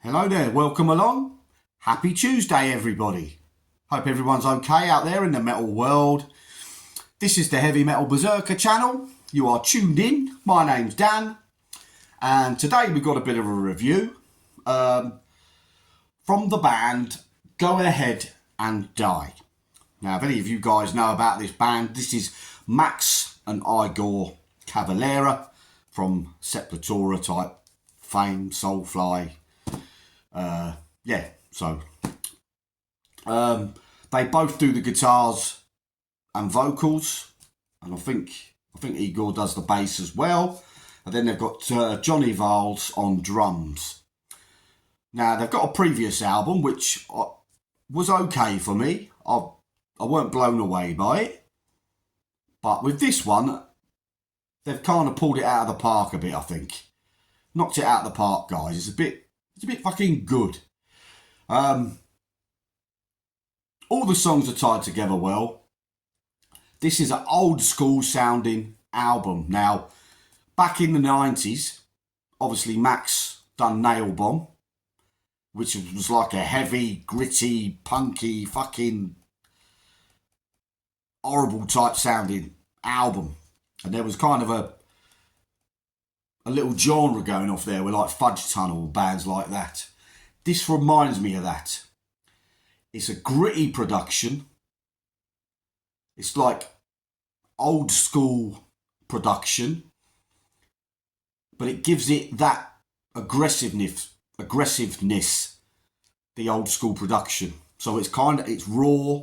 Hello there, welcome along. Happy Tuesday, everybody. Hope everyone's okay out there in the metal world. This is the Heavy Metal Berserker channel. You are tuned in. My name's Dan, and today we've got a bit of a review from the band Go Ahead and Die. Now, if any of you guys know about this band, this is Max and Igor Cavalera from Sepultura type fame, Soulfly. They both do the guitars and vocals, and I think Igor does the bass as well. And then they've got Johnny Valls on drums. Now they've got a previous album which was okay for me. I weren't blown away by it, but with this one, they've kind of pulled it out of the park a bit. I think knocked it out of the park, guys. It's a bit fucking good. All the songs are tied together well. This is an old school sounding album. Now, back in the 90s, obviously Max done Nail Bomb, which was like a heavy, gritty, punky, fucking horrible type sounding album. And there was kind of a little genre going off there with like Fudge Tunnel, bands like that. This reminds me of that. It's a gritty production. It's like old school production, but it gives it that aggressiveness, the old school production. So it's raw,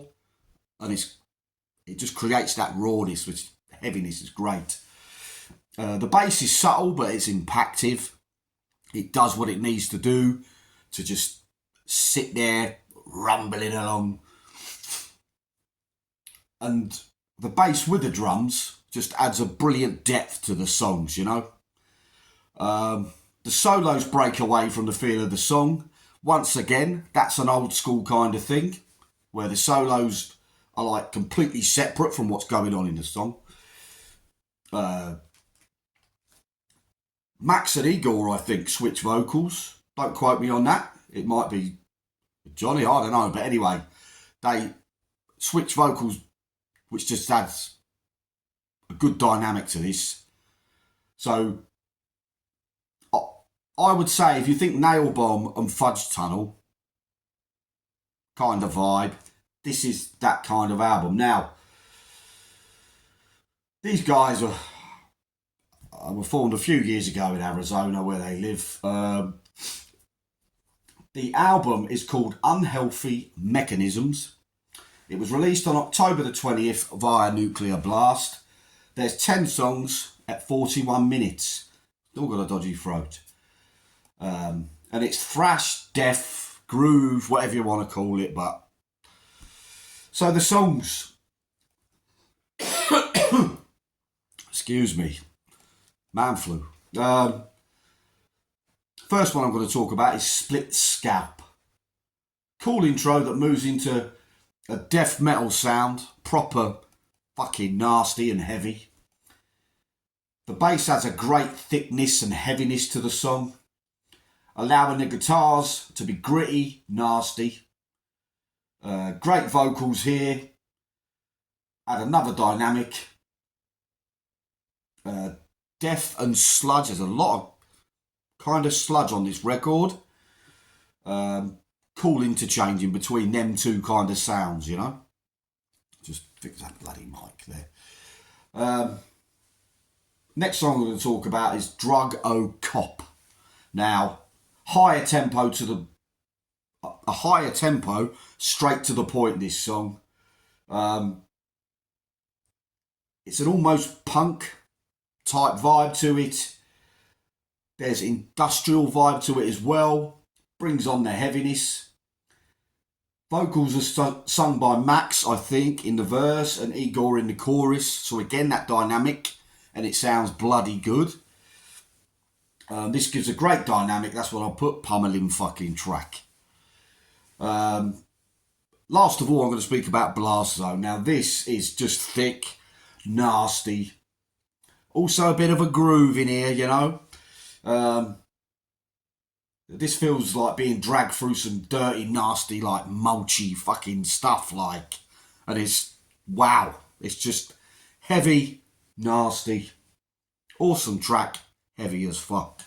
and it just creates that rawness, which heaviness is great. The bass is subtle, but it's impactful. It does what it needs to do to just sit there rumbling along. And the bass with the drums just adds a brilliant depth to the songs, you know. The solos break away from the feel of the song. Once again, that's an old school kind of thing, where the solos are like completely separate from what's going on in the song. Max and Igor, I think, switch vocals. Don't quote me on that. It might be Johnny, I don't know. But anyway, they switch vocals, which just adds a good dynamic to this. So, I would say if you think Nail Bomb and Fudge Tunnel kind of vibe, this is that kind of album. Now, these guys were formed a few years ago in Arizona, where they live. The album is called Unhealthy Mechanisms. It was released on October the 20th via Nuclear Blast. There's 10 songs at 41 minutes. Still got a dodgy throat. And it's thrash, death, groove, whatever you want to call it. But so the songs, excuse me, man flu. First one I'm going to talk about is Split Scalp. Cool intro that moves into a death metal sound, proper fucking nasty and heavy. The bass adds a great thickness and heaviness to the song, allowing the guitars to be gritty, nasty. Great vocals here. Add another dynamic. Death and sludge. There's a lot of kind of sludge on this record. Cool interchanging between them two kind of sounds, you know. Just fix that bloody mic there. Next song I'm going to talk about is Drug O Cop. Now, a higher tempo, straight to the point, this song. It's an almost punk type vibe to it. There's industrial vibe to it as well. Brings on the heaviness. Vocals are sung by Max, I think, in the verse, and Igor in the chorus. So again, that dynamic, and it sounds bloody good. This gives a great dynamic. That's what I'll put, pummeling fucking track. Last of all, I'm going to speak about Blast Zone. Now, this is just thick, nasty. Also a bit of a groove in here, you know. This feels like being dragged through some dirty, nasty, like mulchy fucking stuff, like. And it's, wow. It's just heavy, nasty, awesome track, heavy as fuck.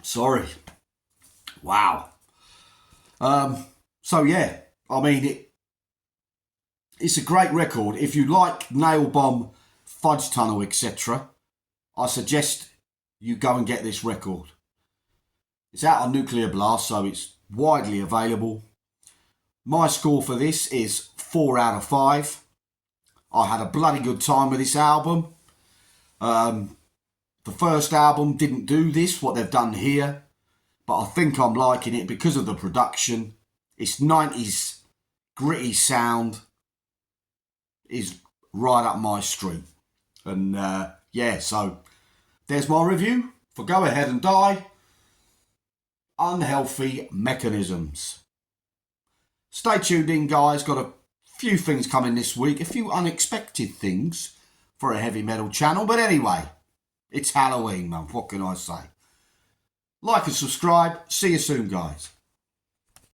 Sorry. Wow. So yeah, I mean, it's a great record. If you like Nailbomb, Fudge Tunnel, etc., I suggest you go and get this record. It's out on Nuclear Blast, so it's widely available. My score for this is 4 out of 5. I had a bloody good time with this album. The first album didn't do this, what they've done here, but I think I'm liking it because of the production. Its 90s gritty sound is right up my street. And yeah, so there's my review for Go Ahead and Die, Unhealthy Mechanisms. Stay tuned in, guys. Got a few things coming this week, a few unexpected things for a heavy metal channel. But anyway, it's Halloween, man. What can I say? Like and subscribe. See you soon, guys.